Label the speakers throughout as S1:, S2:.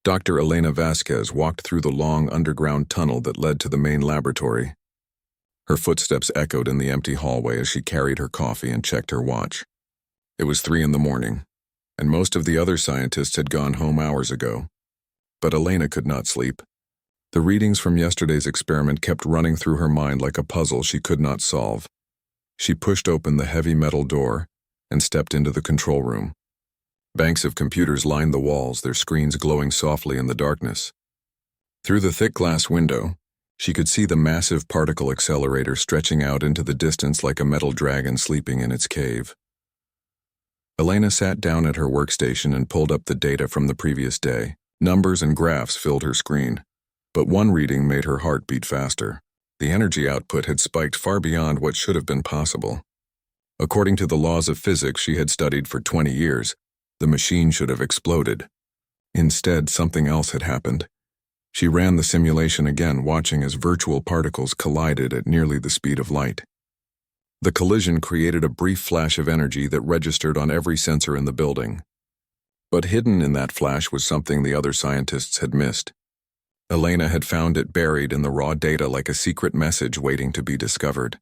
S1: Dr. Elena Vasquez walked through the long underground tunnel that led to the main laboratory. Her footsteps echoed in the empty hallway as she carried her coffee and checked her watch. It was 3 a.m, and most of the other scientists had gone home hours ago. But Elena could not sleep. The readings from yesterday's experiment kept running through her mind like a puzzle she could not solve. She pushed open the heavy metal door and stepped into the control room. Banks of computers lined the walls, their screens glowing softly in the darkness. Through the thick glass window, she could see the massive particle accelerator stretching out into the distance like a metal dragon sleeping in its cave. Elena sat down at her workstation and pulled up the data from the previous day. Numbers and graphs filled her screen, but one reading made her heart beat faster. The energy output had spiked far beyond what should have been possible. According to the laws of physics she had studied for 20 years, the machine should have exploded. Instead, something else had happened. She ran the simulation again, watching as virtual particles collided at nearly the speed of light. The collision created a brief flash of energy that registered on every sensor in the building. But hidden in that flash was something the other scientists had missed. Elena had found it buried in the raw data like a secret message waiting to be discovered.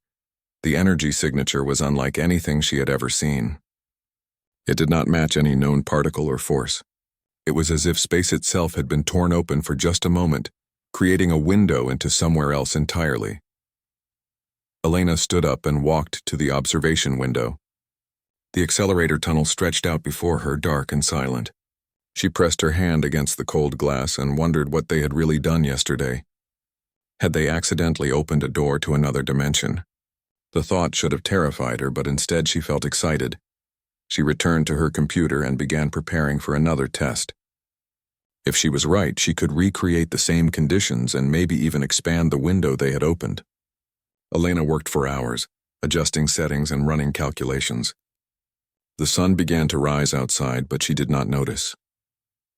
S1: The energy signature was unlike anything she had ever seen. It did not match any known particle or force. It was as if space itself had been torn open for just a moment, creating a window into somewhere else entirely. Elena stood up and walked to the observation window. The accelerator tunnel stretched out before her, dark and silent. She pressed her hand against the cold glass and wondered what they had really done yesterday. Had they accidentally opened a door to another dimension? The thought should have terrified her, but instead she felt excited. She returned to her computer and began preparing for another test. If she was right, she could recreate the same conditions and maybe even expand the window they had opened. Elena worked for hours, adjusting settings and running calculations. The sun began to rise outside, but she did not notice.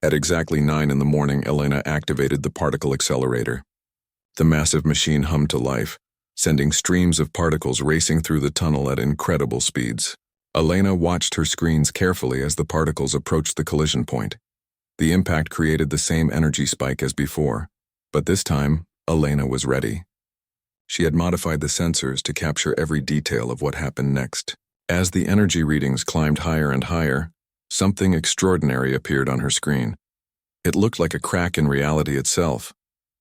S1: At exactly 9 a.m, Elena activated the particle accelerator. The massive machine hummed to life, sending streams of particles racing through the tunnel at incredible speeds. Elena watched her screens carefully as the particles approached the collision point. The impact created the same energy spike as before, but this time, Elena was ready. She had modified the sensors to capture every detail of what happened next. As the energy readings climbed higher and higher, something extraordinary appeared on her screen. It looked like a crack in reality itself,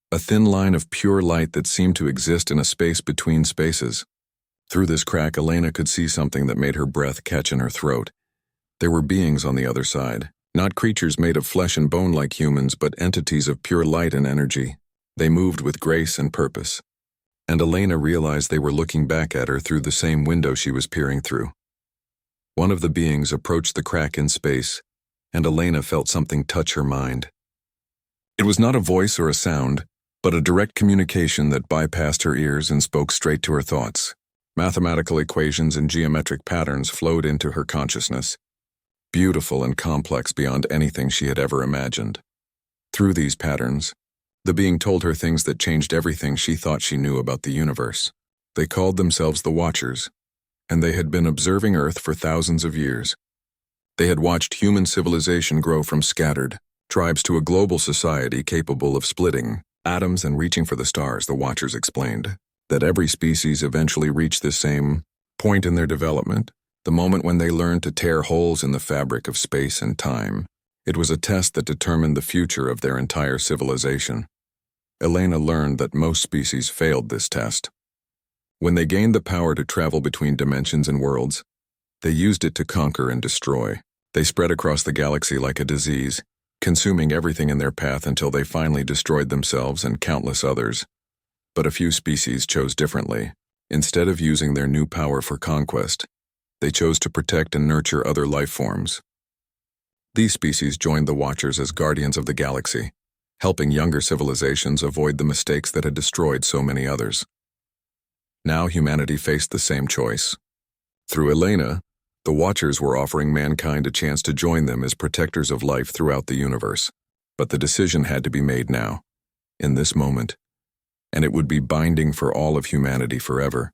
S1: a thin line of pure light that seemed to exist in a space between spaces. Through this crack, Elena could see something that made her breath catch in her throat. There were beings on the other side, not creatures made of flesh and bone like humans, but entities of pure light and energy. They moved with grace and purpose. And Elena realized they were looking back at her through the same window she was peering through. One of the beings approached the crack in space, and Elena felt something touch her mind. It was not a voice or a sound, but a direct communication that bypassed her ears and spoke straight to her thoughts. Mathematical equations and geometric patterns flowed into her consciousness, beautiful and complex beyond anything she had ever imagined. Through these patterns, the being told her things that changed everything she thought she knew about the universe. They called themselves the Watchers, and they had been observing Earth for thousands of years. They had watched human civilization grow from scattered tribes to a global society capable of splitting atoms and reaching for the stars. The Watchers explained that every species eventually reached this same point in their development, the moment when they learned to tear holes in the fabric of space and time. It was a test that determined the future of their entire civilization. Elena learned that most species failed this test. When they gained the power to travel between dimensions and worlds, they used it to conquer and destroy. They spread across the galaxy like a disease, consuming everything in their path until they finally destroyed themselves and countless others. But a few species chose differently. Instead of using their new power for conquest, they chose to protect and nurture other life forms. These species joined the Watchers as guardians of the galaxy, helping younger civilizations avoid the mistakes that had destroyed so many others. Now humanity faced the same choice. Through Elena, the Watchers were offering mankind a chance to join them as protectors of life throughout the universe. But the decision had to be made now, in this moment, and it would be binding for all of humanity forever.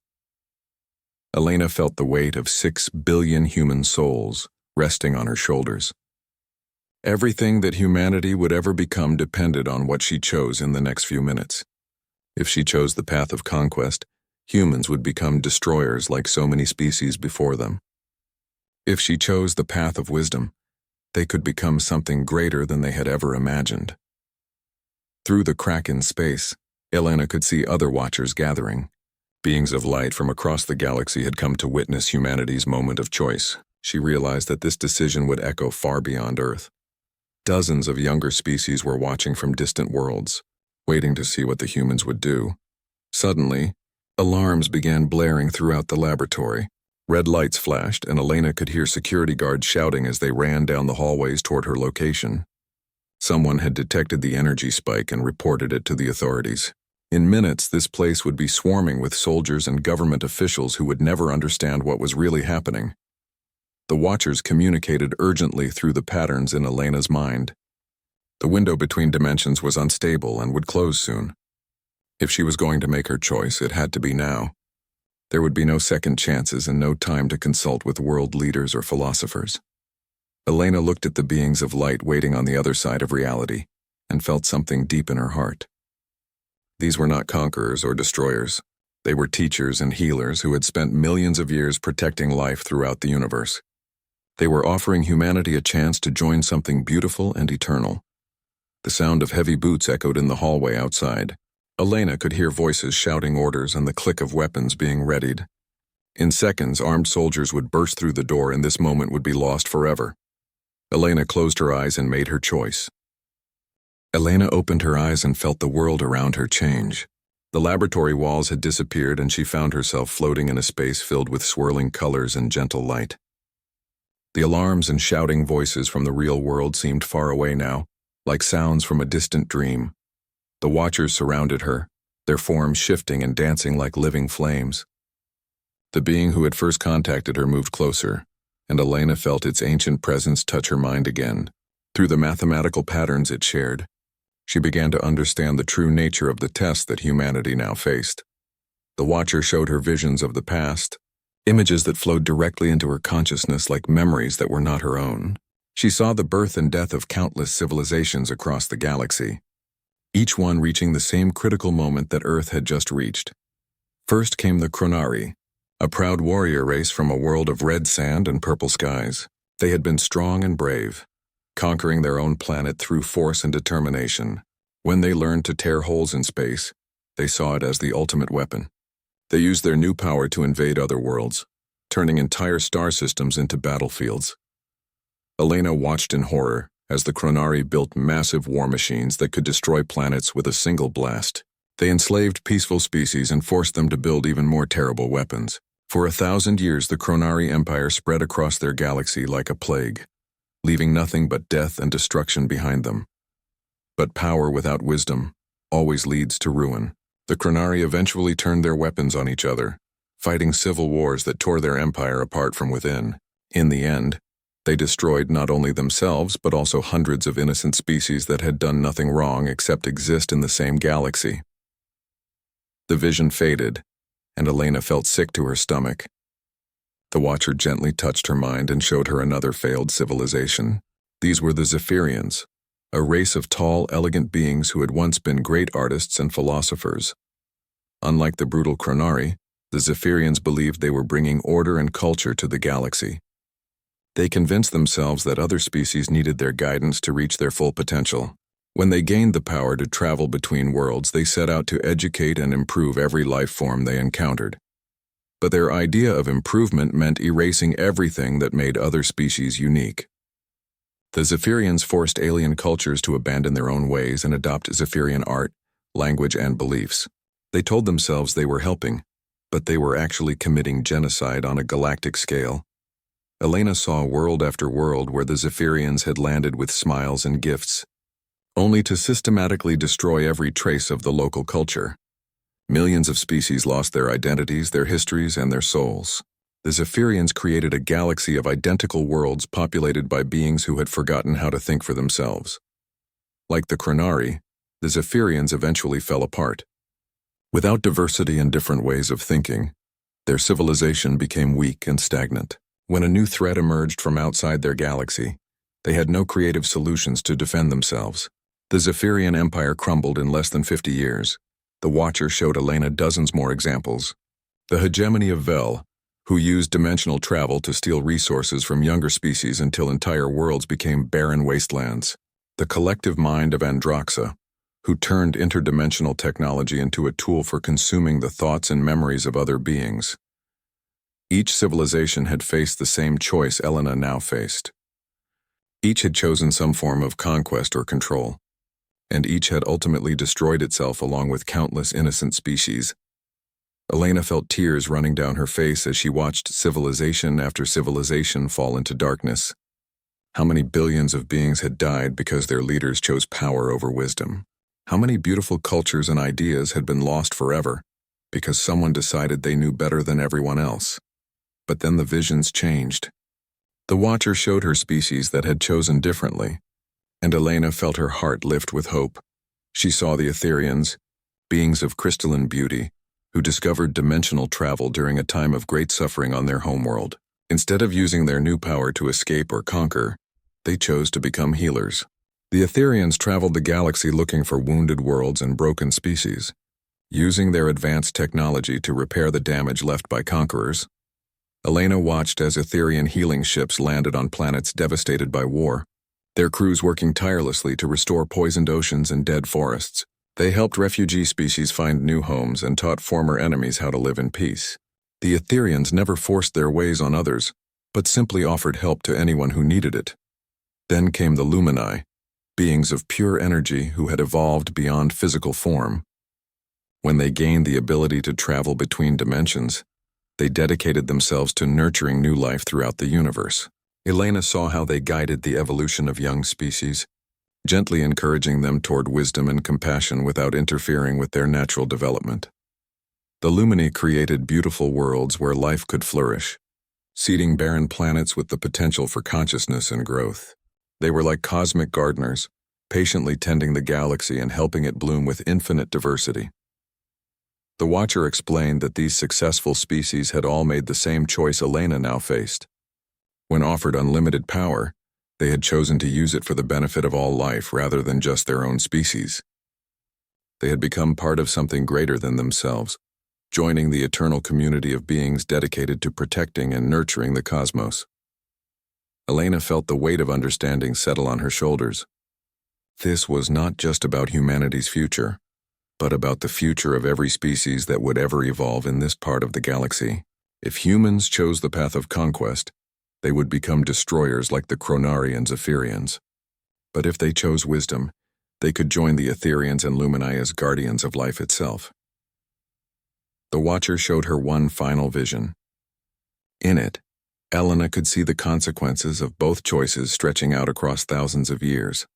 S1: Elena felt the weight of 6 billion human souls resting on her shoulders. Everything that humanity would ever become depended on what she chose in the next few minutes. If she chose the path of conquest, humans would become destroyers like so many species before them. If she chose the path of wisdom, they could become something greater than they had ever imagined. Through the crack in space, Elena could see other watchers gathering. Beings of light from across the galaxy had come to witness humanity's moment of choice. She realized that this decision would echo far beyond Earth. Dozens of younger species were watching from distant worlds, waiting to see what the humans would do. Suddenly, alarms began blaring throughout the laboratory. Red lights flashed, and Elena could hear security guards shouting as they ran down the hallways toward her location. Someone had detected the energy spike and reported it to the authorities. In minutes, this place would be swarming with soldiers and government officials who would never understand what was really happening. The watchers communicated urgently through the patterns in Elena's mind. The window between dimensions was unstable and would close soon. If she was going to make her choice, it had to be now. There would be no second chances and no time to consult with world leaders or philosophers. Elena looked at the beings of light waiting on the other side of reality and felt something deep in her heart. These were not conquerors or destroyers. They were teachers and healers who had spent millions of years protecting life throughout the universe. They were offering humanity a chance to join something beautiful and eternal. The sound of heavy boots echoed in the hallway outside. Elena could hear voices shouting orders and the click of weapons being readied. In seconds, armed soldiers would burst through the door and this moment would be lost forever. Elena closed her eyes and made her choice. Elena opened her eyes and felt the world around her change. The laboratory walls had disappeared and she found herself floating in a space filled with swirling colors and gentle light. The alarms and shouting voices from the real world seemed far away now, like sounds from a distant dream. The watchers surrounded her, their forms shifting and dancing like living flames. The being who had first contacted her moved closer, and Elena felt its ancient presence touch her mind again. Through the mathematical patterns it shared, she began to understand the true nature of the test that humanity now faced. The watcher showed her visions of the past, images that flowed directly into her consciousness like memories that were not her own. She saw the birth and death of countless civilizations across the galaxy, each one reaching the same critical moment that Earth had just reached. First came the Chronari, a proud warrior race from a world of red sand and purple skies. They had been strong and brave, conquering their own planet through force and determination. When they learned to tear holes in space, they saw it as the ultimate weapon. They used their new power to invade other worlds, turning entire star systems into battlefields. Elena watched in horror as the Chronari built massive war machines that could destroy planets with a single blast. They enslaved peaceful species and forced them to build even more terrible weapons. For 1,000 years, the Chronari Empire spread across their galaxy like a plague, leaving nothing but death and destruction behind them. But power without wisdom always leads to ruin. The Chronari eventually turned their weapons on each other, fighting civil wars that tore their empire apart from within. In the end, they destroyed not only themselves but also hundreds of innocent species that had done nothing wrong except exist in the same galaxy. The vision faded, and Elena felt sick to her stomach. The Watcher gently touched her mind and showed her another failed civilization. These were the Zephyrians, a race of tall, elegant beings who had once been great artists and philosophers. Unlike the brutal Chronari, the Zephyrians believed they were bringing order and culture to the galaxy. They convinced themselves that other species needed their guidance to reach their full potential. When they gained the power to travel between worlds, they set out to educate and improve every life form they encountered. But their idea of improvement meant erasing everything that made other species unique. The Zephyrians forced alien cultures to abandon their own ways and adopt Zephyrian art, language, and beliefs. They told themselves they were helping, but they were actually committing genocide on a galactic scale. Elena saw world after world where the Zephyrians had landed with smiles and gifts, only to systematically destroy every trace of the local culture. Millions of species lost their identities, their histories, and their souls. The Zephyrians created a galaxy of identical worlds populated by beings who had forgotten how to think for themselves. Like the Chronari, the Zephyrians eventually fell apart. Without diversity and different ways of thinking, their civilization became weak and stagnant. When a new threat emerged from outside their galaxy, They had no creative solutions to defend themselves. The Zephyrian Empire crumbled in less than 50 years. The Watcher showed Elena dozens more examples. The hegemony of Vel, who used dimensional travel to steal resources from younger species until entire worlds became barren wastelands. The collective mind of Androxa, who turned interdimensional technology into a tool for consuming the thoughts and memories of other beings. Each civilization had faced the same choice Elena now faced. Each had chosen some form of conquest or control, and each had ultimately destroyed itself along with countless innocent species. Elena felt tears running down her face as she watched civilization after civilization fall into darkness. How many billions of beings had died because their leaders chose power over wisdom? How many beautiful cultures and ideas had been lost forever because someone decided they knew better than everyone else? But then the visions changed. The Watcher showed her species that had chosen differently, and Elena felt her heart lift with hope. She saw the Etherians, beings of crystalline beauty, who discovered dimensional travel during a time of great suffering on their homeworld. Instead of using their new power to escape or conquer, they chose to become healers. The Etherians traveled the galaxy looking for wounded worlds and broken species, using their advanced technology to repair the damage left by conquerors. Elena watched as Etherian healing ships landed on planets devastated by war, their crews working tirelessly to restore poisoned oceans and dead forests. They helped refugee species find new homes and taught former enemies how to live in peace. The Etherians never forced their ways on others, but simply offered help to anyone who needed it. Then came the Lumini, beings of pure energy who had evolved beyond physical form. When they gained the ability to travel between dimensions, they dedicated themselves to nurturing new life throughout the universe. Elena saw how they guided the evolution of young species, gently encouraging them toward wisdom and compassion without interfering with their natural development. The Lumini created beautiful worlds where life could flourish, seeding barren planets with the potential for consciousness and growth. They were like cosmic gardeners, patiently tending the galaxy and helping it bloom with infinite diversity. The Watcher explained that these successful species had all made the same choice Elena now faced. When offered unlimited power, they had chosen to use it for the benefit of all life rather than just their own species. They had become part of something greater than themselves, joining the eternal community of beings dedicated to protecting and nurturing the cosmos. Elena felt the weight of understanding settle on her shoulders. This was not just about humanity's future, but about the future of every species that would ever evolve in this part of the galaxy. If humans chose the path of conquest, they would become destroyers like the Chronari and Zephyrians. But if they chose wisdom, they could join the Etherians and Lumini as guardians of life itself. The Watcher showed her one final vision. In it, Elena could see the consequences of both choices stretching out across thousands of years.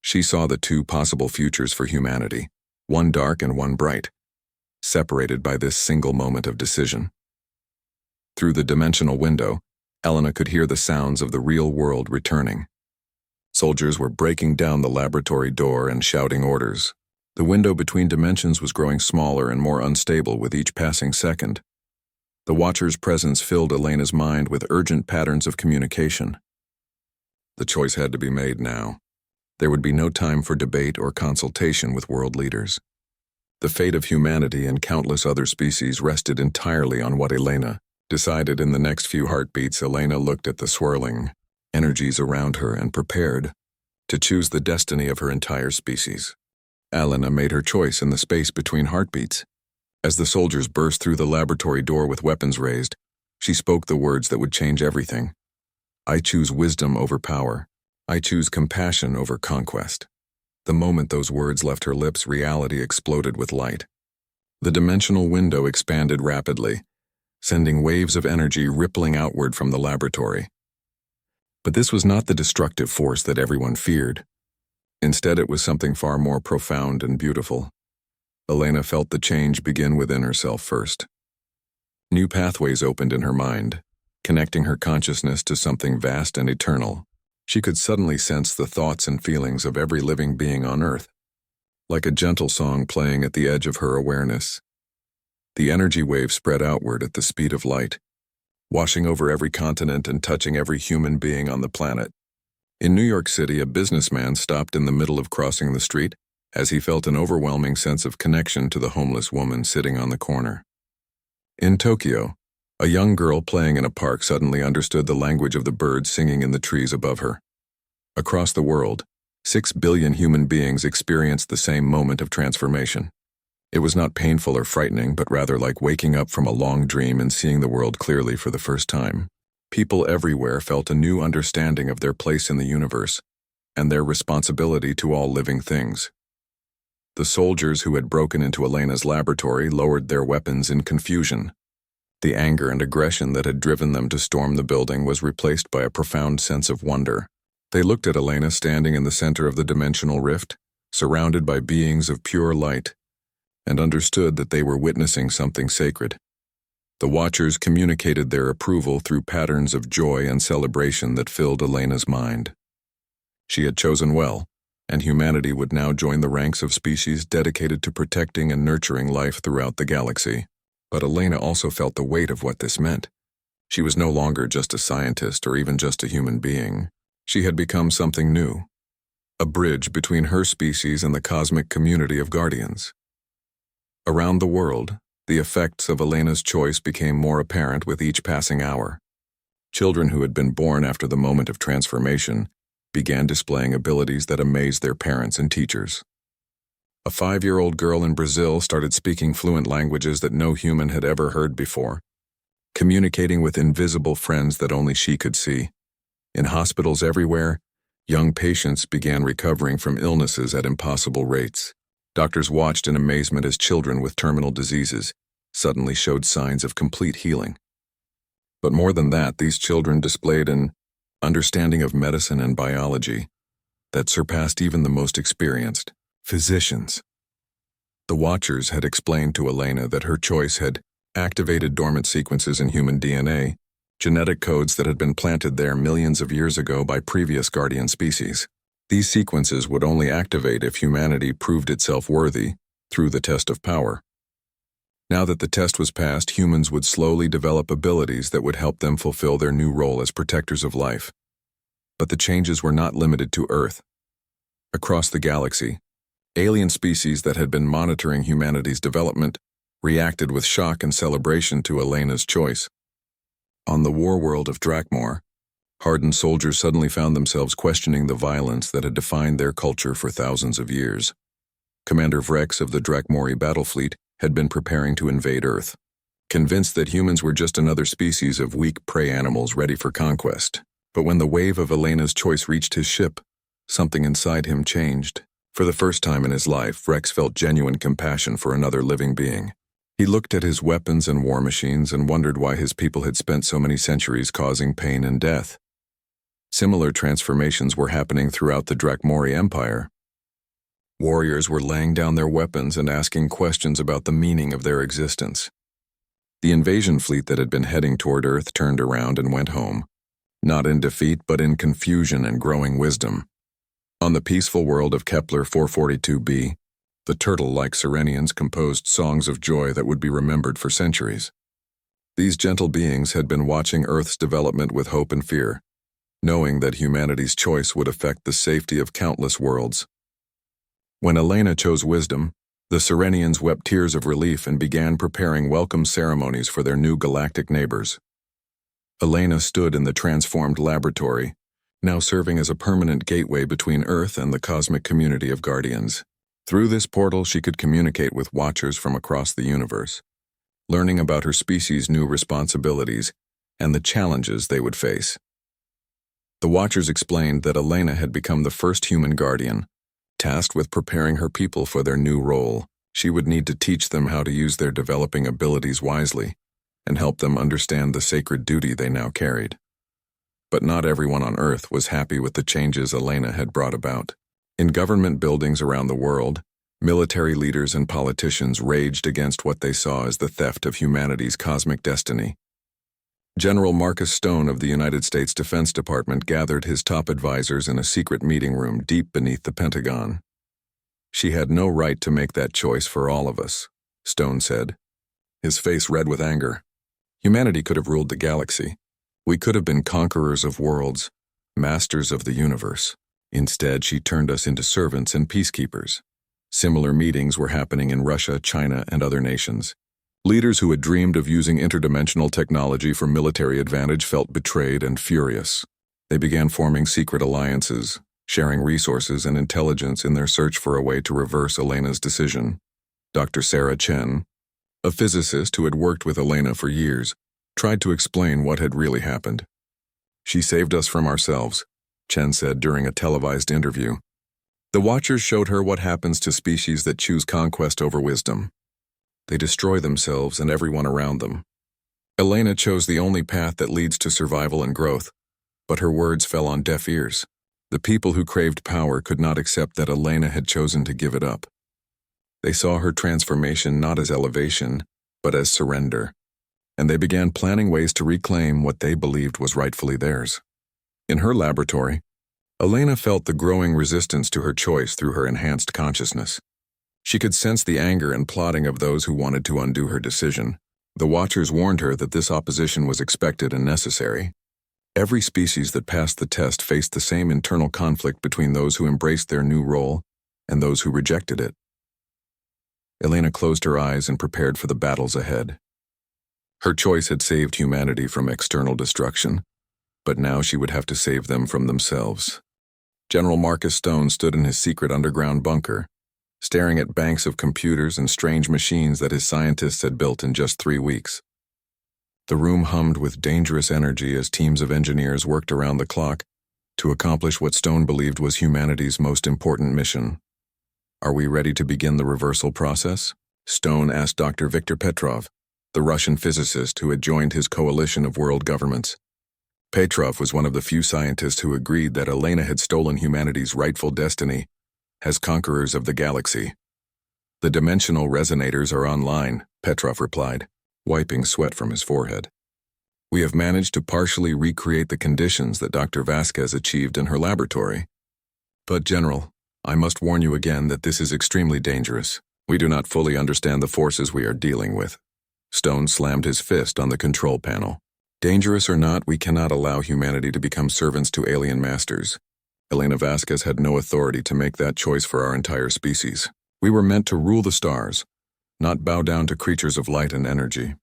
S1: She saw the two possible futures for humanity, one dark and one bright, separated by this single moment of decision. Through the dimensional window, Elena could hear the sounds of the real world returning. Soldiers were breaking down the laboratory door and shouting orders. The window between dimensions was growing smaller and more unstable with each passing second. The Watcher's presence filled Elena's mind with urgent patterns of communication. The choice had to be made now. There would be no time for debate or consultation with world leaders. The fate of humanity and countless other species rested entirely on what Elena decided. In the next few heartbeats, Elena looked at the swirling energies around her and prepared to choose the destiny of her entire species. Elena made her choice in the space between heartbeats. As the soldiers burst through the laboratory door with weapons raised, she spoke the words that would change everything. I choose wisdom over power. I choose compassion over conquest. The moment those words left her lips, reality exploded with light. The dimensional window expanded rapidly, sending waves of energy rippling outward from the laboratory. But this was not the destructive force that everyone feared. Instead, it was something far more profound and beautiful. Elena felt the change begin within herself first. New pathways opened in her mind, connecting her consciousness to something vast and eternal. She could suddenly sense the thoughts and feelings of every living being on Earth, like a gentle song playing at the edge of her awareness. The energy wave spread outward at the speed of light, washing over every continent and touching every human being on the planet. In New York City, a businessman stopped in the middle of crossing the street as he felt an overwhelming sense of connection to the homeless woman sitting on the corner. In Tokyo, a young girl playing in a park suddenly understood the language of the birds singing in the trees above her. Across the world, 6 billion human beings experienced the same moment of transformation. It was not painful or frightening, but rather like waking up from a long dream and seeing the world clearly for the first time. People everywhere felt a new understanding of their place in the universe and their responsibility to all living things. The soldiers who had broken into Elena's laboratory lowered their weapons in confusion. The anger and aggression that had driven them to storm the building was replaced by a profound sense of wonder. They looked at Elena standing in the center of the dimensional rift, surrounded by beings of pure light, and understood that they were witnessing something sacred. The Watchers communicated their approval through patterns of joy and celebration that filled Elena's mind. She had chosen well, and humanity would now join the ranks of species dedicated to protecting and nurturing life throughout the galaxy. But Elena also felt the weight of what this meant. She was no longer just a scientist or even just a human being. She had become something new, a bridge between her species and the cosmic community of guardians. Around the world, the effects of Elena's choice became more apparent with each passing hour. Children who had been born after the moment of transformation began displaying abilities that amazed their parents and teachers. A 5-year-old girl in Brazil started speaking fluent languages that no human had ever heard before, communicating with invisible friends that only she could see. In hospitals everywhere, young patients began recovering from illnesses at impossible rates. Doctors watched in amazement as children with terminal diseases suddenly showed signs of complete healing. But more than that, these children displayed an understanding of medicine and biology that surpassed even the most experienced physicians. The Watchers had explained to Elena that her choice had activated dormant sequences in human DNA, genetic codes that had been planted there millions of years ago by previous guardian species. These sequences would only activate if humanity proved itself worthy through the test of power. Now that the test was passed, humans would slowly develop abilities that would help them fulfill their new role as protectors of life. But the changes were not limited to Earth. Across the galaxy, alien species that had been monitoring humanity's development reacted with shock and celebration to Elena's choice. On the war world of Drakmor, hardened soldiers suddenly found themselves questioning the violence that had defined their culture for thousands of years. Commander Vrex of the Drakmori battle fleet had been preparing to invade Earth, convinced that humans were just another species of weak prey animals ready for conquest. But when the wave of Elena's choice reached his ship, something inside him changed. For the first time in his life, Vrex felt genuine compassion for another living being. He looked at his weapons and war machines and wondered why his people had spent so many centuries causing pain and death. Similar transformations were happening throughout the Drakmori Empire. Warriors were laying down their weapons and asking questions about the meaning of their existence. The invasion fleet that had been heading toward Earth turned around and went home, not in defeat but in confusion and growing wisdom. On the peaceful world of Kepler 442b, the turtle-like Serenians composed songs of joy that would be remembered for centuries. These gentle beings had been watching Earth's development with hope and fear, knowing that humanity's choice would affect the safety of countless worlds. When Elena chose wisdom, the Serenians wept tears of relief and began preparing welcome ceremonies for their new galactic neighbors. Elena stood in the transformed laboratory, now serving as a permanent gateway between Earth and the cosmic community of guardians. Through this portal, she could communicate with Watchers from across the universe, learning about her species' new responsibilities and the challenges they would face. The Watchers explained that Elena had become the first human guardian, tasked with preparing her people for their new role. She would need to teach them how to use their developing abilities wisely and help them understand the sacred duty they now carried. But not everyone on Earth was happy with the changes Elena had brought about. In government buildings around the world, military leaders and politicians raged against what they saw as the theft of humanity's cosmic destiny. General Marcus Stone of the United States Defense Department gathered his top advisors in a secret meeting room deep beneath the Pentagon. "She had no right to make that choice for all of us," Stone said, his face red with anger. "Humanity could have ruled the galaxy. We could have been conquerors of worlds, masters of the universe. Instead, she turned us into servants and peacekeepers. Similar meetings were happening in Russia, China, and other nations. Leaders who had dreamed of using interdimensional technology for military advantage felt betrayed and furious. They began forming secret alliances, sharing resources and intelligence in their search for a way to reverse Elena's decision. Dr. Sarah Chen, a physicist who had worked with Elena for years, tried to explain what had really happened. "She saved us from ourselves," Chen said during a televised interview. "The Watchers showed her what happens to species that choose conquest over wisdom. They destroy themselves and everyone around them. Elena chose the only path that leads to survival and growth, but her words fell on deaf ears. The people who craved power could not accept that Elena had chosen to give it up. They saw her transformation not as elevation, but as surrender, and they began planning ways to reclaim what they believed was rightfully theirs." In her laboratory, Elena felt the growing resistance to her choice through her enhanced consciousness. She could sense the anger and plotting of those who wanted to undo her decision. The Watchers warned her that this opposition was expected and necessary. Every species that passed the test faced the same internal conflict between those who embraced their new role and those who rejected it. Elena closed her eyes and prepared for the battles ahead. Her choice had saved humanity from external destruction, but now she would have to save them from themselves. General Marcus Stone stood in his secret underground bunker, staring at banks of computers and strange machines that his scientists had built in just 3 weeks. The room hummed with dangerous energy as teams of engineers worked around the clock to accomplish what Stone believed was humanity's most important mission. "Are we ready to begin the reversal process?" Stone asked Dr. Viktor Petrov, the Russian physicist who had joined his coalition of world governments. Petrov was one of the few scientists who agreed that Elena had stolen humanity's rightful destiny as conquerors of the galaxy. "The dimensional resonators are online," Petrov replied, wiping sweat from his forehead. "We have managed to partially recreate the conditions that Dr. Vasquez achieved in her laboratory. But, General, I must warn you again that this is extremely dangerous. We do not fully understand the forces we are dealing with." Stone slammed his fist on the control panel. "Dangerous or not, we cannot allow humanity to become servants to alien masters. Elena Vasquez had no authority to make that choice for our entire species. We were meant to rule the stars, not bow down to creatures of light and energy."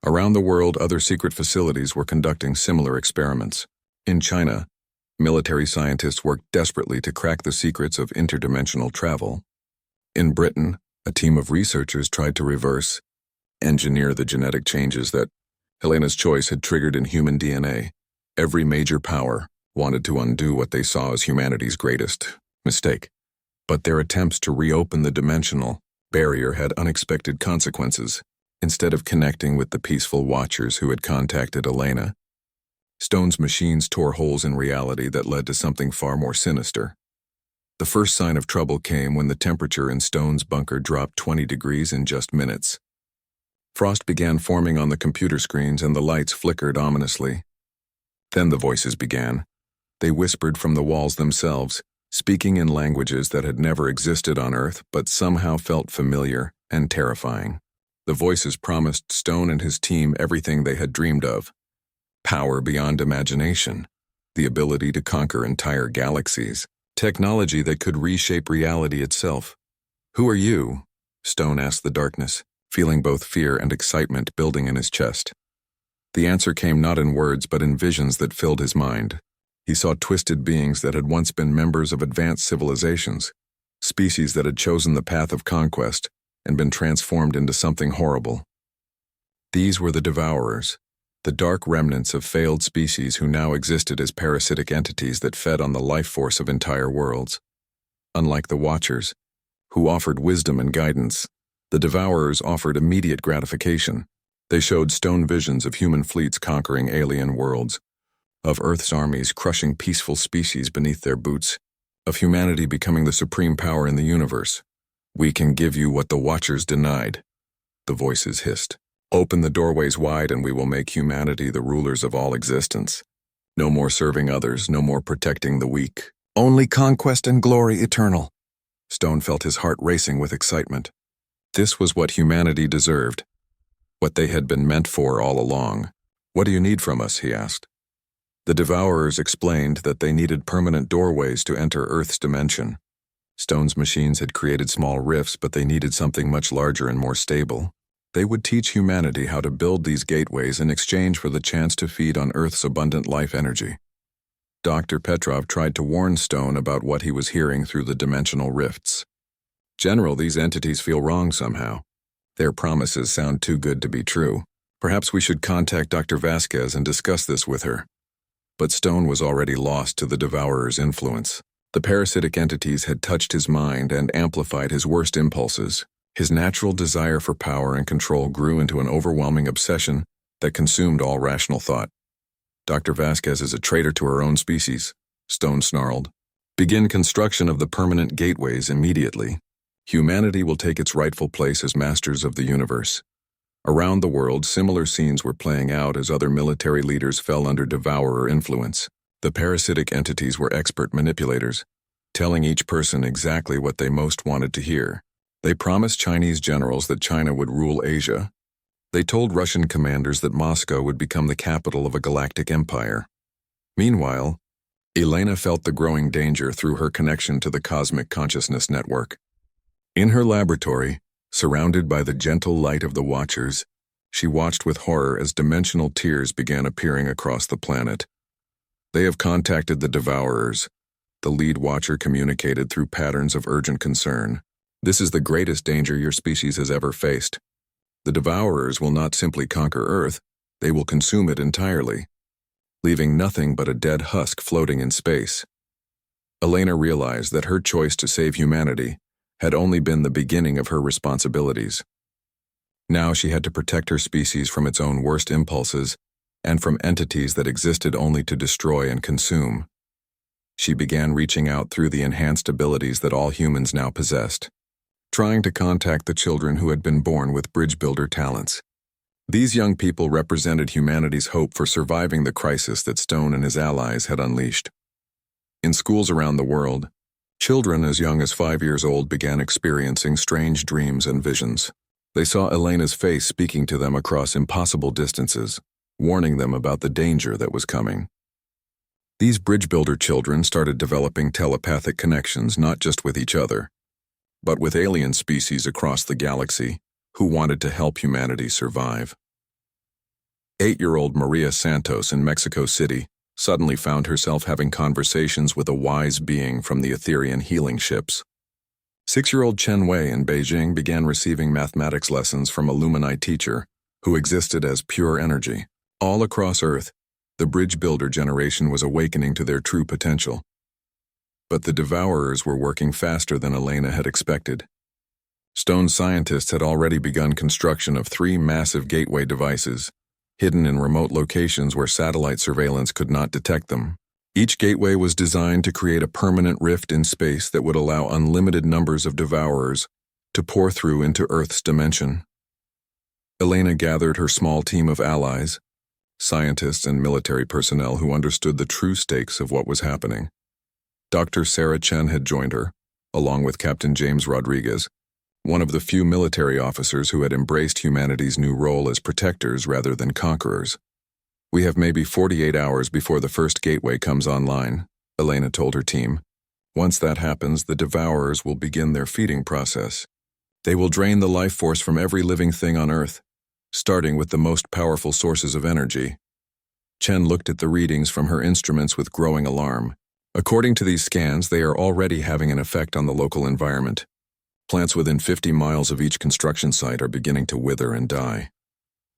S1: Around the world, other secret facilities were conducting similar experiments. In China, military scientists worked desperately to crack the secrets of interdimensional travel. In Britain, a team of researchers tried to engineer the genetic changes that Elena's choice had triggered in human DNA. Every major power wanted to undo what they saw as humanity's greatest mistake. But their attempts to reopen the dimensional barrier had unexpected consequences. Instead of connecting with the peaceful Watchers who had contacted Elena, Stone's machines tore holes in reality that led to something far more sinister. The first sign of trouble came when the temperature in Stone's bunker dropped 20 degrees in just minutes. Frost began forming on the computer screens and the lights flickered ominously. Then the voices began. They whispered from the walls themselves, speaking in languages that had never existed on Earth but somehow felt familiar and terrifying. The voices promised Stone and his team everything they had dreamed of. Power beyond imagination, the ability to conquer entire galaxies, technology that could reshape reality itself. "Who are you?" Stone asked the darkness, feeling both fear and excitement building in his chest. The answer came not in words but in visions that filled his mind. He saw twisted beings that had once been members of advanced civilizations, species that had chosen the path of conquest and been transformed into something horrible. These were the Devourers, the dark remnants of failed species who now existed as parasitic entities that fed on the life force of entire worlds. Unlike the Watchers, who offered wisdom and guidance, the Devourers offered immediate gratification. They showed Stone visions of human fleets conquering alien worlds, of Earth's armies crushing peaceful species beneath their boots, of humanity becoming the supreme power in the universe. "We can give you what the Watchers denied," the voices hissed. "Open the doorways wide and we will make humanity the rulers of all existence. No more serving others, no more protecting the weak. Only conquest and glory eternal." Stone felt his heart racing with excitement. This was what humanity deserved, what they had been meant for all along. "What do you need from us?" he asked. The Devourers explained that they needed permanent doorways to enter Earth's dimension. Stone's machines had created small rifts, but they needed something much larger and more stable. They would teach humanity how to build these gateways in exchange for the chance to feed on Earth's abundant life energy. Dr. Petrov tried to warn Stone about what he was hearing through the dimensional rifts. "General, these entities feel wrong somehow. Their promises sound too good to be true. Perhaps we should contact Dr. Vasquez and discuss this with her." But Stone was already lost to the Devourer's influence. The parasitic entities had touched his mind and amplified his worst impulses. His natural desire for power and control grew into an overwhelming obsession that consumed all rational thought. "Dr. Vasquez is a traitor to her own species," Stone snarled. "Begin construction of the permanent gateways immediately. Humanity will take its rightful place as masters of the universe." Around the world, similar scenes were playing out as other military leaders fell under devourer influence. The parasitic entities were expert manipulators, telling each person exactly what they most wanted to hear. They promised Chinese generals that China would rule Asia. They told Russian commanders that Moscow would become the capital of a galactic empire. Meanwhile, Elena felt the growing danger through her connection to the cosmic consciousness network. In her laboratory, surrounded by the gentle light of the Watchers, she watched with horror as dimensional tears began appearing across the planet. "They have contacted the Devourers," the lead Watcher communicated through patterns of urgent concern. "This is the greatest danger your species has ever faced. The Devourers will not simply conquer Earth, they will consume it entirely, leaving nothing but a dead husk floating in space." Elena realized that her choice to save humanity had only been the beginning of her responsibilities. Now she had to protect her species from its own worst impulses and from entities that existed only to destroy and consume. She began reaching out through the enhanced abilities that all humans now possessed, trying to contact the children who had been born with bridge builder talents. These young people represented humanity's hope for surviving the crisis that Stone and his allies had unleashed. In schools around the world, children as young as 5 years old began experiencing strange dreams and visions. They saw Elena's face speaking to them across impossible distances, warning them about the danger that was coming. These bridge builder children started developing telepathic connections not just with each other, but with alien species across the galaxy who wanted to help humanity survive. 8-year-old Maria Santos in Mexico City suddenly found herself having conversations with a wise being from the Etherian healing ships. 6-year-old Chen Wei in Beijing began receiving mathematics lessons from a Luminite teacher who existed as pure energy. All across Earth, the bridge builder generation was awakening to their true potential. But the Devourers were working faster than Elena had expected. Stone scientists had already begun construction of 3 massive gateway devices, hidden in remote locations where satellite surveillance could not detect them. Each gateway was designed to create a permanent rift in space that would allow unlimited numbers of Devourers to pour through into Earth's dimension. Elena gathered her small team of allies, scientists and military personnel who understood the true stakes of what was happening. Dr. Sarah Chen had joined her, along with Captain James Rodriguez, one of the few military officers who had embraced humanity's new role as protectors rather than conquerors. "We have maybe 48 hours before the first gateway comes online," Elena told her team. "Once that happens, the Devourers will begin their feeding process. They will drain the life force from every living thing on Earth, starting with the most powerful sources of energy." Chen looked at the readings from her instruments with growing alarm. According to these scans, they are already having an effect on the local environment. Plants within 50 miles of each construction site are beginning to wither and die.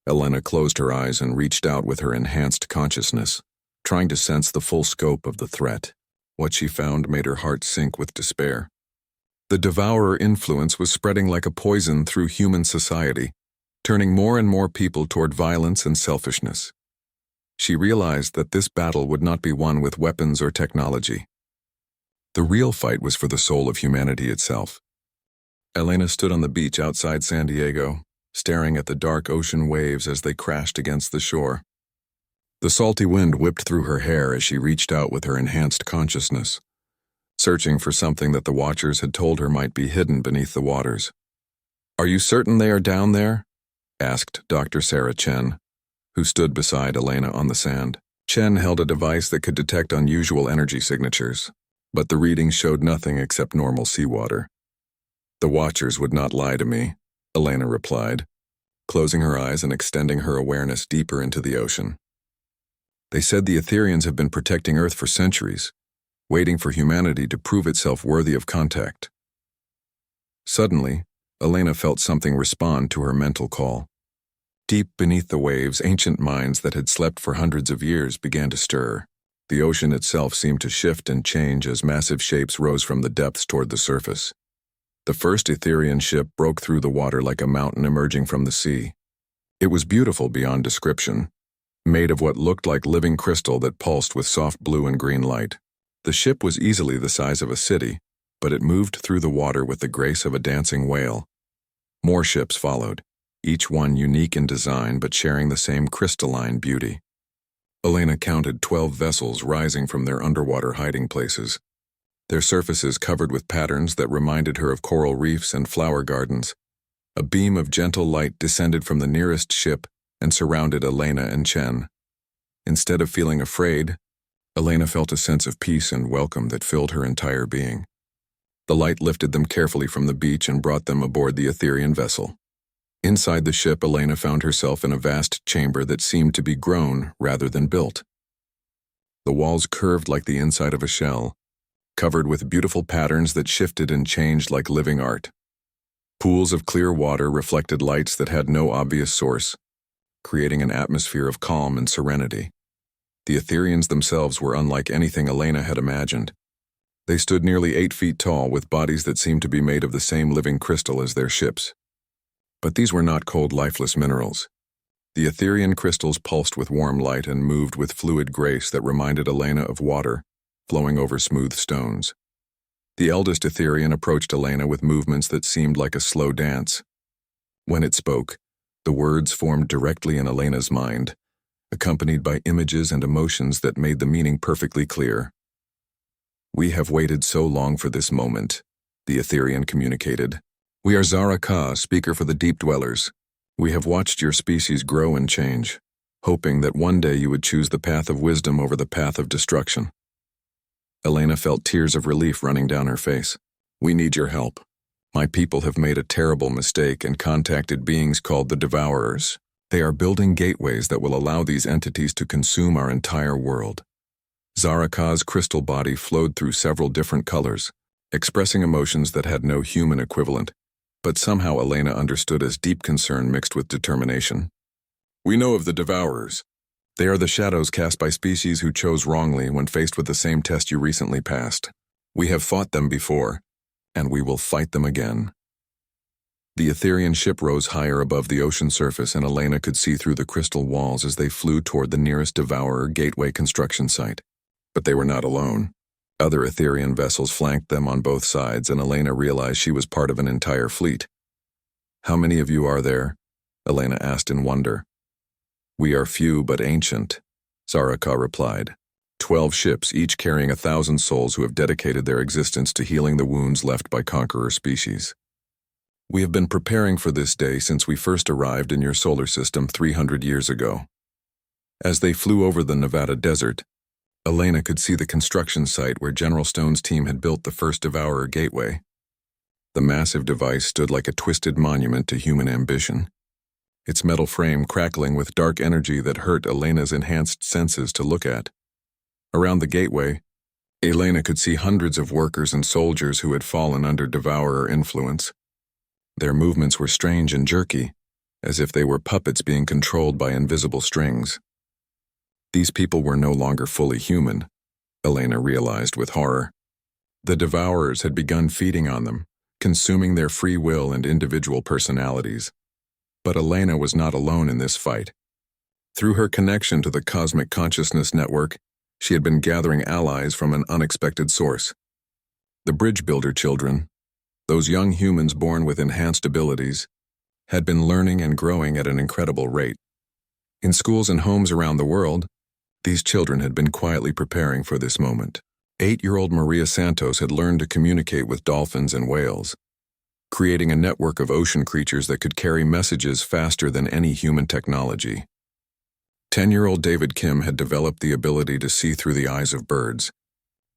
S1: Elena closed her eyes and reached out with her enhanced consciousness, trying to sense the full scope of the threat. What she found made her heart sink with despair. The Devourer influence was spreading like a poison through human society, turning more and more people toward violence and selfishness. She realized that this battle would not be won with weapons or technology. The real fight was for the soul of humanity itself. Elena stood on the beach outside San Diego, staring at the dark ocean waves as they crashed against the shore. The salty wind whipped through her hair as she reached out with her enhanced consciousness, searching for something that the Watchers had told her might be hidden beneath the waters. "Are you certain they are down there?" asked Dr. Sarah Chen, who stood beside Elena on the sand. Chen held a device that could detect unusual energy signatures, but the readings showed nothing except normal seawater. The Watchers would not lie to me, Elena replied, closing her eyes and extending her awareness deeper into the ocean. They said the Etherians have been protecting Earth for centuries, waiting for humanity to prove itself worthy of contact. Suddenly, Elena felt something respond to her mental call. Deep beneath the waves, ancient minds that had slept for hundreds of years began to stir. The ocean itself seemed to shift and change as massive shapes rose from the depths toward the surface. The first Etherian ship broke through the water like a mountain emerging from the sea. It was beautiful beyond description, made of what looked like living crystal that pulsed with soft blue and green light. The ship was easily the size of a city, but it moved through the water with the grace of a dancing whale. More ships followed, each one unique in design but sharing the same crystalline beauty. Elena counted 12 vessels rising from their underwater hiding places, their surfaces covered with patterns that reminded her of coral reefs and flower gardens. A beam of gentle light descended from the nearest ship and surrounded Elena and Chen. Instead of feeling afraid, Elena felt a sense of peace and welcome that filled her entire being. The light lifted them carefully from the beach and brought them aboard the Etherian vessel. Inside the ship, Elena found herself in a vast chamber that seemed to be grown rather than built. The walls curved like the inside of a shell, covered with beautiful patterns that shifted and changed like living art. Pools of clear water reflected lights that had no obvious source, creating an atmosphere of calm and serenity. The Etherians themselves were unlike anything Elena had imagined. They stood nearly 8 feet tall with bodies that seemed to be made of the same living crystal as their ships. But these were not cold, lifeless minerals. The Etherian crystals pulsed with warm light and moved with fluid grace that reminded Elena of water flowing over smooth stones. The eldest Etherian approached Elena with movements that seemed like a slow dance. When it spoke, the words formed directly in Elena's mind, accompanied by images and emotions that made the meaning perfectly clear. "We have waited so long for this moment," the Etherian communicated. "We are Zara Ka, speaker for the Deep Dwellers. We have watched your species grow and change, hoping that one day you would choose the path of wisdom over the path of destruction." Elena felt tears of relief running down her face. "We need your help. My people have made a terrible mistake and contacted beings called the Devourers. They are building gateways that will allow these entities to consume our entire world." Zara Ka's crystal body flowed through several different colors, expressing emotions that had no human equivalent, but somehow Elena understood as deep concern mixed with determination. "We know of the Devourers. They are the shadows cast by species who chose wrongly when faced with the same test you recently passed. We have fought them before, and we will fight them again." The Etherian ship rose higher above the ocean surface, and Elena could see through the crystal walls as they flew toward the nearest Devourer gateway construction site. But they were not alone. Other Etherian vessels flanked them on both sides, and Elena realized she was part of an entire fleet. "How many of you are there?" Elena asked in wonder. "We are few but ancient," Zara Ka replied. 12 ships, each carrying 1,000 souls who have dedicated their existence to healing the wounds left by conqueror species. "We have been preparing for this day since we first arrived in your solar system 300 years ago." As they flew over the Nevada desert, Elena could see the construction site where General Stone's team had built the first Devourer gateway. The massive device stood like a twisted monument to human ambition, its metal frame crackling with dark energy that hurt Elena's enhanced senses to look at. Around the gateway, Elena could see hundreds of workers and soldiers who had fallen under Devourer influence. Their movements were strange and jerky, as if they were puppets being controlled by invisible strings. These people were no longer fully human, Elena realized with horror. The Devourers had begun feeding on them, consuming their free will and individual personalities. But Elena was not alone in this fight. Through her connection to the Cosmic Consciousness Network, she had been gathering allies from an unexpected source. The Bridge Builder children, those young humans born with enhanced abilities, had been learning and growing at an incredible rate. In schools and homes around the world, these children had been quietly preparing for this moment. 8-year-old Maria Santos had learned to communicate with dolphins and whales, creating a network of ocean creatures that could carry messages faster than any human technology. 10-year-old David Kim had developed the ability to see through the eyes of birds,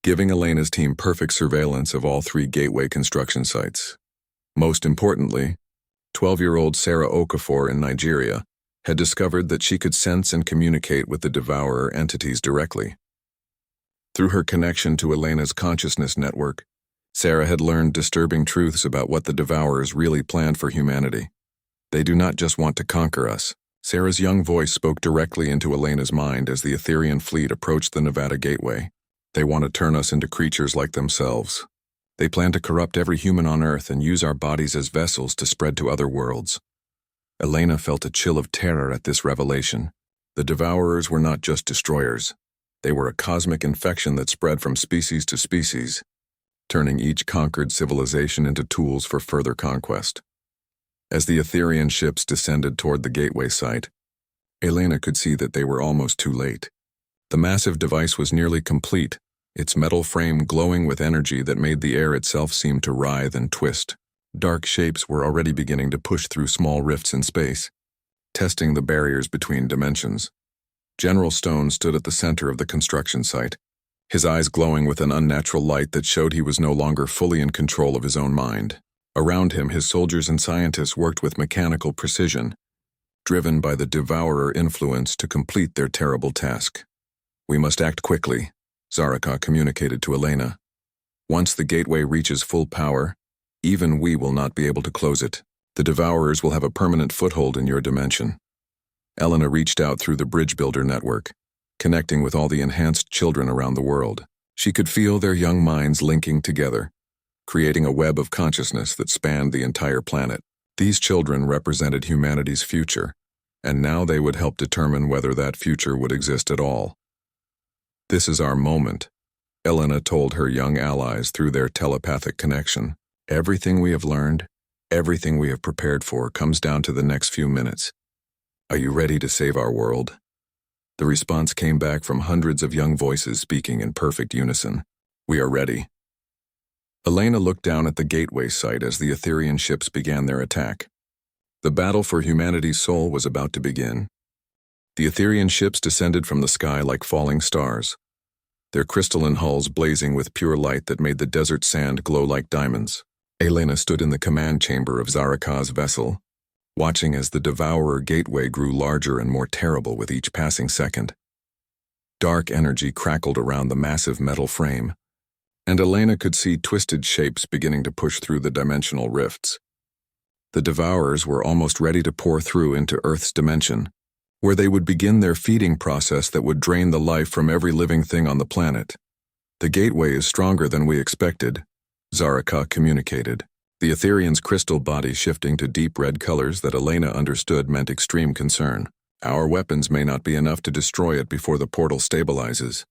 S1: giving Elena's team perfect surveillance of all 3 gateway construction sites. Most importantly, 12-year-old Sarah Okafor in Nigeria had discovered that she could sense and communicate with the devourer entities directly. Through her connection to Elena's consciousness network, Sarah had learned disturbing truths about what the devourers really planned for humanity. They do not just want to conquer us. Sarah's young voice spoke directly into Elena's mind as the Etherian fleet approached the Nevada Gateway. They want to turn us into creatures like themselves. They plan to corrupt every human on Earth and use our bodies as vessels to spread to other worlds. Elena felt a chill of terror at this revelation. The devourers were not just destroyers. They were a cosmic infection that spread from species to species, turning each conquered civilization into tools for further conquest. As the Etherian ships descended toward the gateway site, Elena could see that they were almost too late. The massive device was nearly complete, its metal frame glowing with energy that made the air itself seem to writhe and twist. Dark shapes were already beginning to push through small rifts in space, testing the barriers between dimensions. General Stone stood at the center of the construction site, his eyes glowing with an unnatural light that showed he was no longer fully in control of his own mind. Around him, his soldiers and scientists worked with mechanical precision, driven by the devourer influence to complete their terrible task. "We must act quickly," Zaraka communicated to Elena. "Once the gateway reaches full power, even we will not be able to close it. The devourers will have a permanent foothold in your dimension." Elena reached out through the Bridge Builder network, connecting with all the enhanced children around the world. She could feel their young minds linking together, creating a web of consciousness that spanned the entire planet. These children represented humanity's future, and now they would help determine whether that future would exist at all. "This is our moment," Elena told her young allies through their telepathic connection. "Everything we have learned, everything we have prepared for comes down to the next few minutes. Are you ready to save our world?" The response came back from hundreds of young voices speaking in perfect unison. "We are ready." Elena looked down at the gateway site as the Etherian ships began their attack. The battle for humanity's soul was about to begin. The Etherian ships descended from the sky like falling stars, their crystalline hulls blazing with pure light that made the desert sand glow like diamonds. Elena stood in the command chamber of Zaraka's vessel, watching as the devourer gateway grew larger and more terrible with each passing second. Dark energy crackled around the massive metal frame, and Elena could see twisted shapes beginning to push through the dimensional rifts. The devourers were almost ready to pour through into Earth's dimension, where they would begin their feeding process that would drain the life from every living thing on the planet. "The gateway is stronger than we expected," Zaraka communicated, the Etherian's crystal body shifting to deep red colors that Elena understood meant extreme concern. "Our weapons may not be enough to destroy it before the portal stabilizes."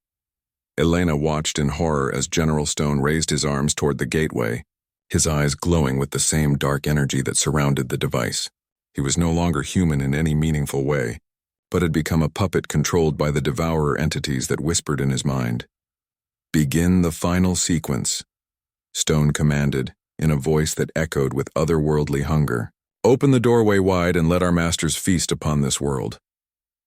S1: Elena watched in horror as General Stone raised his arms toward the gateway, his eyes glowing with the same dark energy that surrounded the device. He was no longer human in any meaningful way, but had become a puppet controlled by the devourer entities that whispered in his mind. "Begin the final sequence," Stone commanded, in a voice that echoed with otherworldly hunger. "Open the doorway wide and let our masters feast upon this world."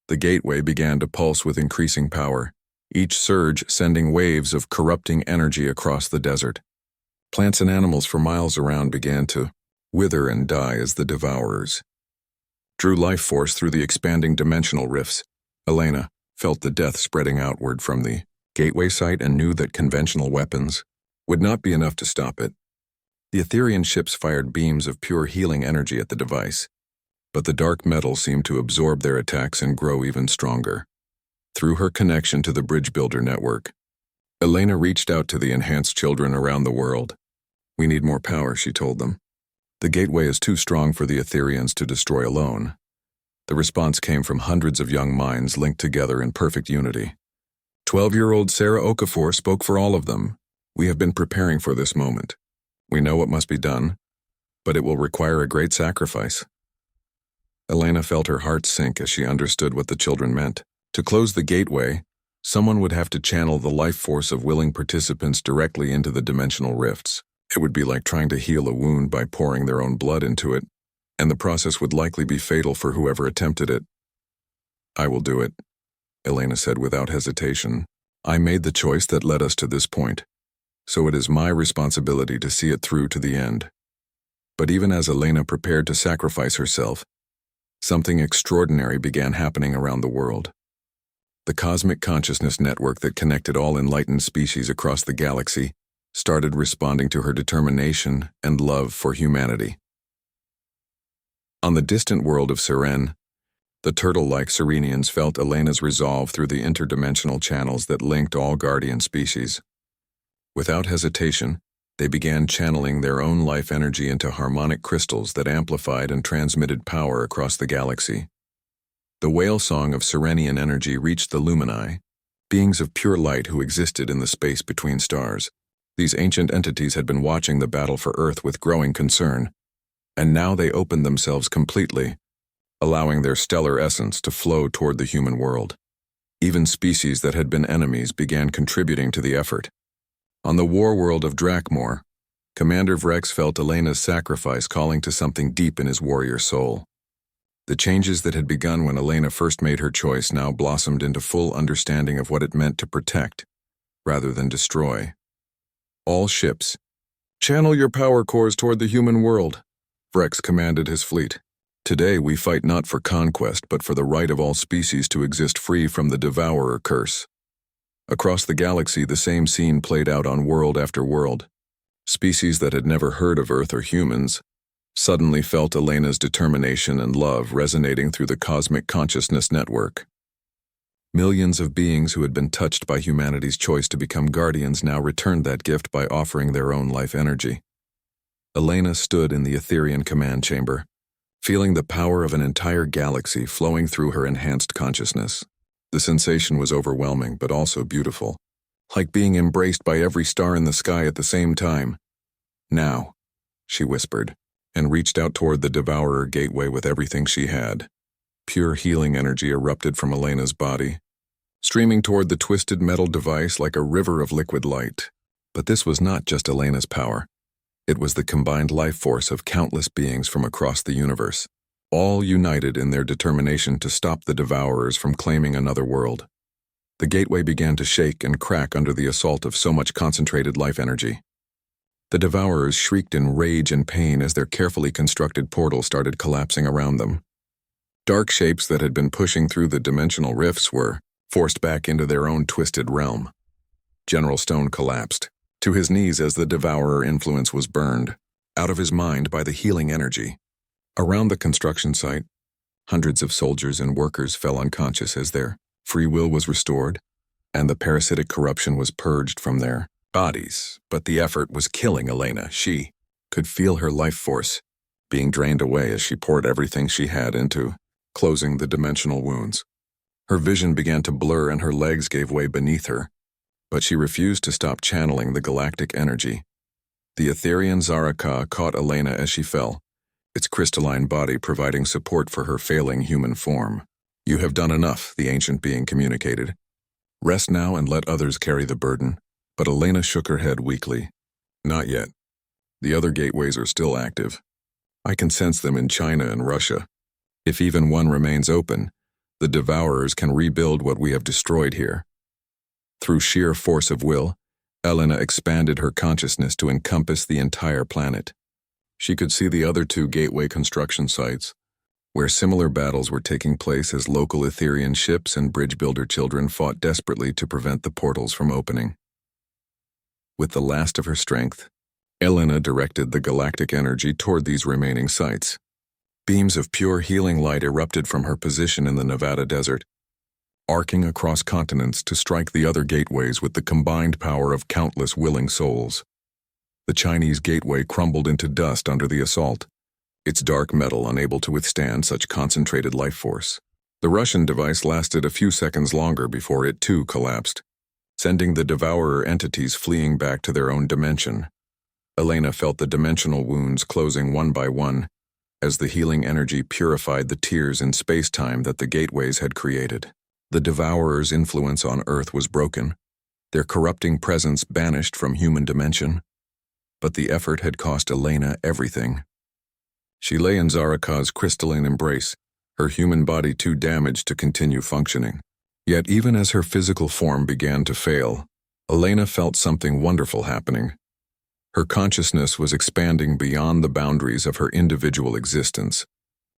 S1: The gateway began to pulse with increasing power, each surge sending waves of corrupting energy across the desert. Plants and animals for miles around began to wither and die as the devourers drew life force through the expanding dimensional rifts. Elena felt the death spreading outward from the gateway site and knew that conventional weapons would not be enough to stop it. The Etherian ships fired beams of pure healing energy at the device, but the dark metal seemed to absorb their attacks and grow even stronger. Through her connection to the Bridge Builder network, Elena reached out to the enhanced children around the world. "We need more power," she told them. "The gateway is too strong for the Etherians to destroy alone." The response came from hundreds of young minds linked together in perfect unity. 12-year-old Sarah Okafor spoke for all of them. "We have been preparing for this moment. We know what must be done, but it will require a great sacrifice." Elena felt her heart sink as she understood what the children meant. To close the gateway, someone would have to channel the life force of willing participants directly into the dimensional rifts. It would be like trying to heal a wound by pouring their own blood into it, and the process would likely be fatal for whoever attempted it. "I will do it," Elena said without hesitation. "I made the choice that led us to this point, so it is my responsibility to see it through to the end." But even as Elena prepared to sacrifice herself, something extraordinary began happening around the world. The cosmic consciousness network that connected all enlightened species across the galaxy started responding to her determination and love for humanity. On the distant world of Seren, the turtle-like Serenians felt Elena's resolve through the interdimensional channels that linked all guardian species. Without hesitation, they began channeling their own life energy into harmonic crystals that amplified and transmitted power across the galaxy. The whale song of Serenian energy reached the Lumini, beings of pure light who existed in the space between stars. These ancient entities had been watching the battle for Earth with growing concern, and now they opened themselves completely, allowing their stellar essence to flow toward the human world. Even species that had been enemies began contributing to the effort. On the war world of Drakmor, Commander Vrex felt Elena's sacrifice calling to something deep in his warrior soul. The changes that had begun when Elena first made her choice now blossomed into full understanding of what it meant to protect, rather than destroy. All ships, channel your power cores toward the human world, Vrex commanded his fleet. Today we fight not for conquest but for the right of all species to exist free from the Devourer curse. Across the galaxy the same scene played out on world after world. Species that had never heard of Earth or humans suddenly felt Elena's determination and love resonating through the cosmic consciousness network. Millions of beings who had been touched by humanity's choice to become guardians now returned that gift by offering their own life energy. Elena stood in the Etherian command chamber, feeling the power of an entire galaxy flowing through her enhanced consciousness. The sensation was overwhelming but also beautiful, like being embraced by every star in the sky at the same time. "Now," she whispered, and reached out toward the Devourer gateway with everything she had. Pure healing energy erupted from Elena's body, streaming toward the twisted metal device like a river of liquid light. But this was not just Elena's power. It was the combined life force of countless beings from across the universe, all united in their determination to stop the Devourers from claiming another world. The gateway began to shake and crack under the assault of so much concentrated life energy. The Devourers shrieked in rage and pain as their carefully constructed portal started collapsing around them. Dark shapes that had been pushing through the dimensional rifts were forced back into their own twisted realm. General Stone collapsed to his knees as the Devourer influence was burned out of his mind by the healing energy. Around the construction site, hundreds of soldiers and workers fell unconscious as their free will was restored, and the parasitic corruption was purged from their bodies. But the effort was killing Elena. She could feel her life force being drained away as she poured everything she had into closing the dimensional wounds. Her vision began to blur and her legs gave way beneath her, but she refused to stop channeling the galactic energy. The Etherian Zaraka caught Elena as she fell, its crystalline body providing support for her failing human form. "You have done enough," the ancient being communicated. "Rest now and let others carry the burden." But Elena shook her head weakly. "Not yet. The other gateways are still active. I can sense them in China and Russia. If even one remains open, the Devourers can rebuild what we have destroyed here." Through sheer force of will, Elena expanded her consciousness to encompass the entire planet. She could see the other two gateway construction sites, where similar battles were taking place as local Etherian ships and bridge builder children fought desperately to prevent the portals from opening. With the last of her strength, Elena directed the galactic energy toward these remaining sites. Beams of pure healing light erupted from her position in the Nevada desert, arcing across continents to strike the other gateways with the combined power of countless willing souls. The Chinese gateway crumbled into dust under the assault, its dark metal unable to withstand such concentrated life force. The Russian device lasted a few seconds longer before it too collapsed, sending the Devourer entities fleeing back to their own dimension. Elena felt the dimensional wounds closing one by one, as the healing energy purified the tears in space-time that the gateways had created. The Devourer's influence on Earth was broken, their corrupting presence banished from human dimension. But the effort had cost Elena everything. She lay in Zaraka's crystalline embrace, her human body too damaged to continue functioning. Yet even as her physical form began to fail, Elena felt something wonderful happening. Her consciousness was expanding beyond the boundaries of her individual existence.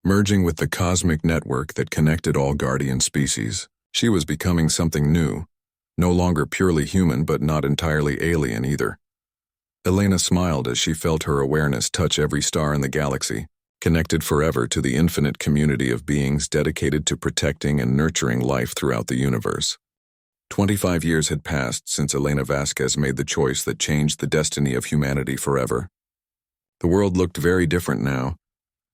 S1: Merging with the cosmic network that connected all guardian species, she was becoming something new, no longer purely human but not entirely alien either. Elena smiled as she felt her awareness touch every star in the galaxy, connected forever to the infinite community of beings dedicated to protecting and nurturing life throughout the universe. 25 years had passed since Elena Vasquez made the choice that changed the destiny of humanity forever. The world looked very different now,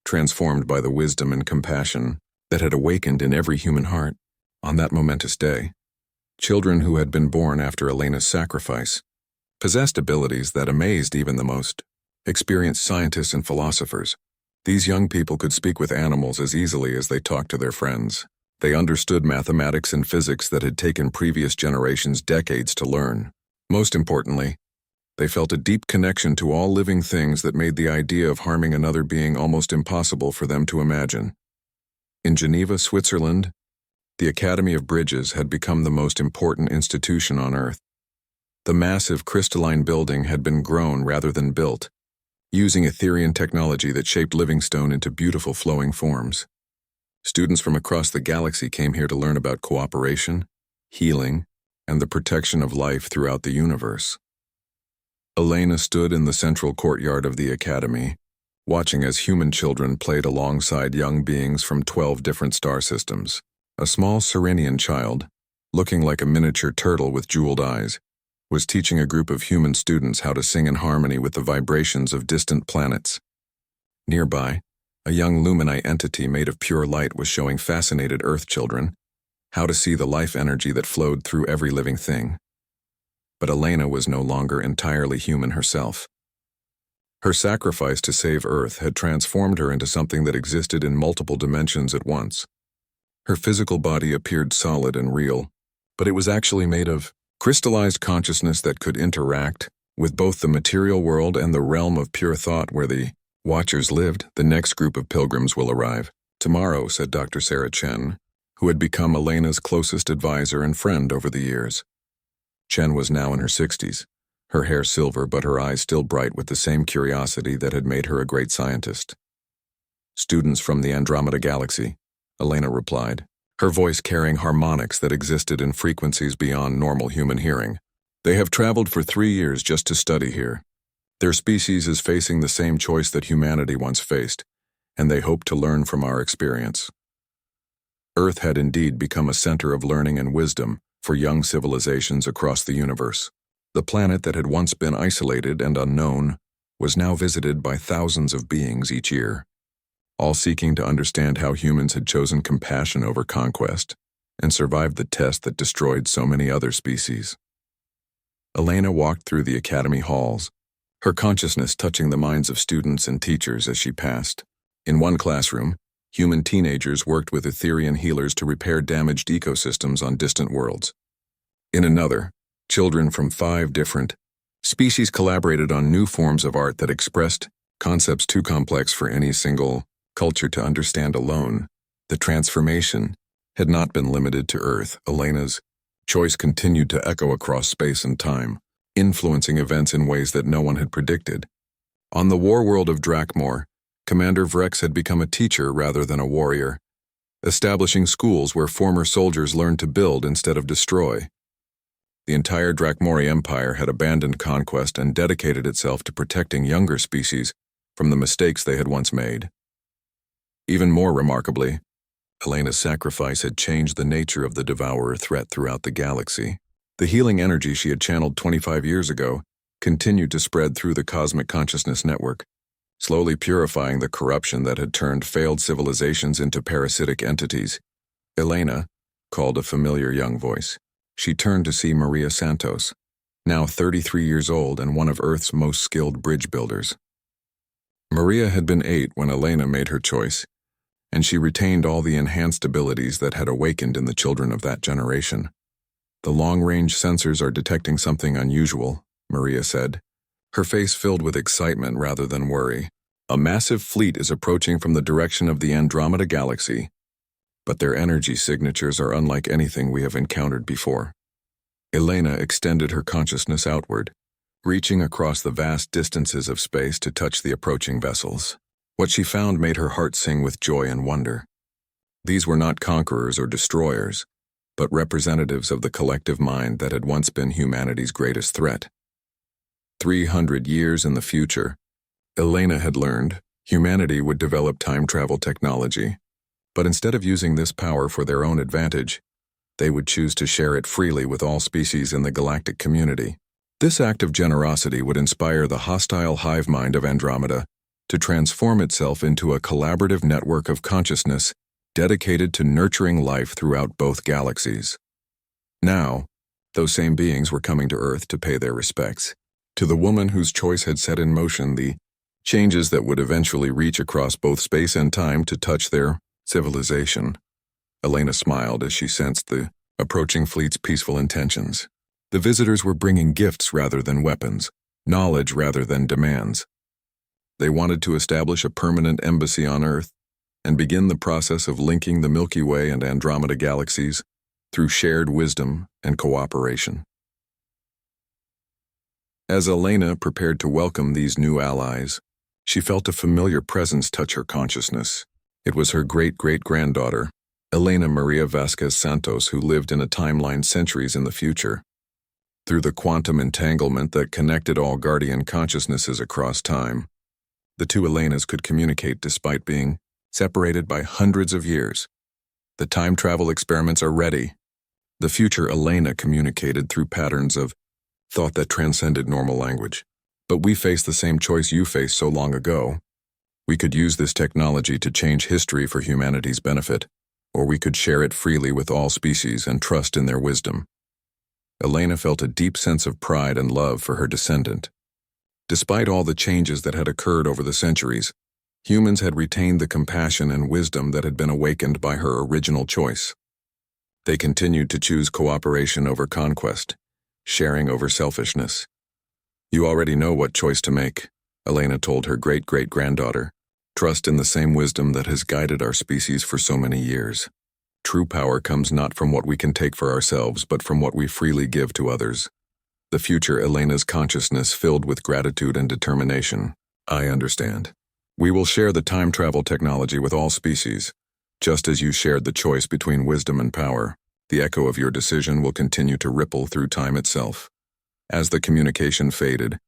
S1: transformed by the wisdom and compassion that had awakened in every human heart on that momentous day. Children who had been born after Elena's sacrifice possessed abilities that amazed even the most experienced scientists and philosophers. These young people could speak with animals as easily as they talked to their friends. They understood mathematics and physics that had taken previous generations decades to learn. Most importantly, they felt a deep connection to all living things that made the idea of harming another being almost impossible for them to imagine. In Geneva, Switzerland, the Academy of Bridges had become the most important institution on Earth. The massive crystalline building had been grown rather than built, using Etherian technology that shaped living stone into beautiful flowing forms. Students from across the galaxy came here to learn about cooperation, healing, and the protection of life throughout the universe. Elena stood in the central courtyard of the academy, watching as human children played alongside young beings from 12 different star systems. A small Serenian child, looking like a miniature turtle with jeweled eyes, was teaching a group of human students how to sing in harmony with the vibrations of distant planets. Nearby, a young Lumini entity made of pure light was showing fascinated Earth children how to see the life energy that flowed through every living thing. But Elena was no longer entirely human herself. Her sacrifice to save Earth had transformed her into something that existed in multiple dimensions at once. Her physical body appeared solid and real, but it was actually made of crystallized consciousness that could interact with both the material world and the realm of pure thought where the Watchers lived. The next group of pilgrims will arrive tomorrow, said Dr. Sarah Chen, who had become Elena's closest advisor and friend over the years. Chen was now in her 60s, her hair silver but her eyes still bright with the same curiosity that had made her a great scientist. Students from the Andromeda Galaxy, Elena replied, her voice carrying harmonics that existed in frequencies beyond normal human hearing. They have traveled for 3 years just to study here. Their species is facing the same choice that humanity once faced, and they hope to learn from our experience. Earth had indeed become a center of learning and wisdom for young civilizations across the universe. The planet that had once been isolated and unknown was now visited by thousands of beings each year, all seeking to understand how humans had chosen compassion over conquest and survived the test that destroyed so many other species. Elena walked through the academy halls, her consciousness touching the minds of students and teachers as she passed. In one classroom, human teenagers worked with Etherian healers to repair damaged ecosystems on distant worlds. In another, children from 5 different species collaborated on new forms of art that expressed concepts too complex for any single culture to understand alone. The transformation had not been limited to Earth. Elena's choice continued to echo across space and time, influencing events in ways that no one had predicted. On the war world of Drakmor, Commander Vrex had become a teacher rather than a warrior, establishing schools where former soldiers learned to build instead of destroy. The entire Drakmori Empire had abandoned conquest and dedicated itself to protecting younger species from the mistakes they had once made. Even more remarkably, Elena's sacrifice had changed the nature of the Devourer threat throughout the galaxy. The healing energy she had channeled 25 years ago continued to spread through the cosmic consciousness network, slowly purifying the corruption that had turned failed civilizations into parasitic entities. Elena called a familiar young voice. She turned to see Maria Santos, now 33 years old and one of Earth's most skilled bridge builders. Maria had been 8 when Elena made her choice, and she retained all the enhanced abilities that had awakened in the children of that generation. The long-range sensors are detecting something unusual, Maria said, her face filled with excitement rather than worry. A massive fleet is approaching from the direction of the Andromeda Galaxy. but their energy signatures are unlike anything we have encountered before. Elena extended her consciousness outward, reaching across the vast distances of space to touch the approaching vessels. What she found made her heart sing with joy and wonder. These were not conquerors or destroyers, but representatives of the collective mind that had once been humanity's greatest threat. 300 years in the future, Elena had learned humanity would develop time travel technology, but instead of using this power for their own advantage, they would choose to share it freely with all species in the galactic community. This act of generosity would inspire the hostile hive mind of Andromeda to transform itself into a collaborative network of consciousness dedicated to nurturing life throughout both galaxies. Now, those same beings were coming to Earth to pay their respects to the woman whose choice had set in motion the changes that would eventually reach across both space and time to touch their civilization. Elena smiled as she sensed the approaching fleet's peaceful intentions. The visitors were bringing gifts rather than weapons, knowledge rather than demands. They wanted to establish a permanent embassy on Earth and begin the process of linking the Milky Way and Andromeda galaxies through shared wisdom and cooperation. As Elena prepared to welcome these new allies, she felt a familiar presence touch her consciousness. It was her great-great-granddaughter, Elena Maria Vasquez Santos, who lived in a timeline centuries in the future. Through the quantum entanglement that connected all guardian consciousnesses across time, the two Elenas could communicate despite being separated by hundreds of years. The time travel experiments are ready. The future Elena communicated through patterns of thought that transcended normal language. But we face the same choice you faced so long ago. We could use this technology to change history for humanity's benefit, or we could share it freely with all species and trust in their wisdom. Elena felt a deep sense of pride and love for her descendant. Despite all the changes that had occurred over the centuries, humans had retained the compassion and wisdom that had been awakened by her original choice. They continued to choose cooperation over conquest, sharing over selfishness. You already know what choice to make, Elena told her great-great-granddaughter. Trust in the same wisdom that has guided our species for so many years. True power comes not from what we can take for ourselves, but from what we freely give to others. The future Elena's consciousness filled with gratitude and determination. I understand. We will share the time travel technology with all species, just as you shared the choice between wisdom and power. The echo of your decision will continue to ripple through time itself. As the communication faded,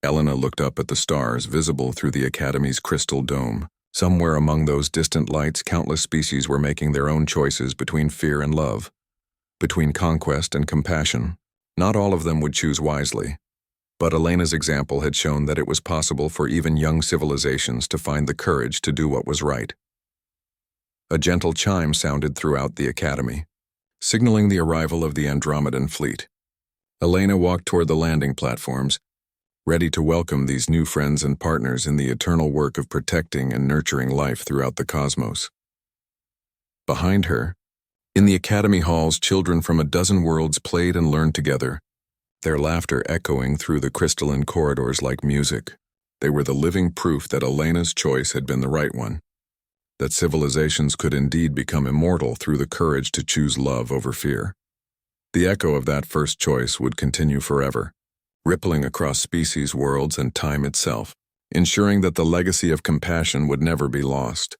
S1: Elena looked up at the stars visible through the Academy's crystal dome. Somewhere among those distant lights, countless species were making their own choices between fear and love, between conquest and compassion. Not all of them would choose wisely, but Elena's example had shown that it was possible for even young civilizations to find the courage to do what was right. A gentle chime sounded throughout the Academy, signaling the arrival of the Andromedan fleet. Elena walked toward the landing platforms, ready to welcome these new friends and partners in the eternal work of protecting and nurturing life throughout the cosmos. Behind her, in the Academy halls, children from a dozen worlds played and learned together, their laughter echoing through the crystalline corridors like music. They were the living proof that Elena's choice had been the right one, that civilizations could indeed become immortal through the courage to choose love over fear. The echo of that first choice would continue forever, rippling across species, worlds, and time itself, ensuring that the legacy of compassion would never be lost.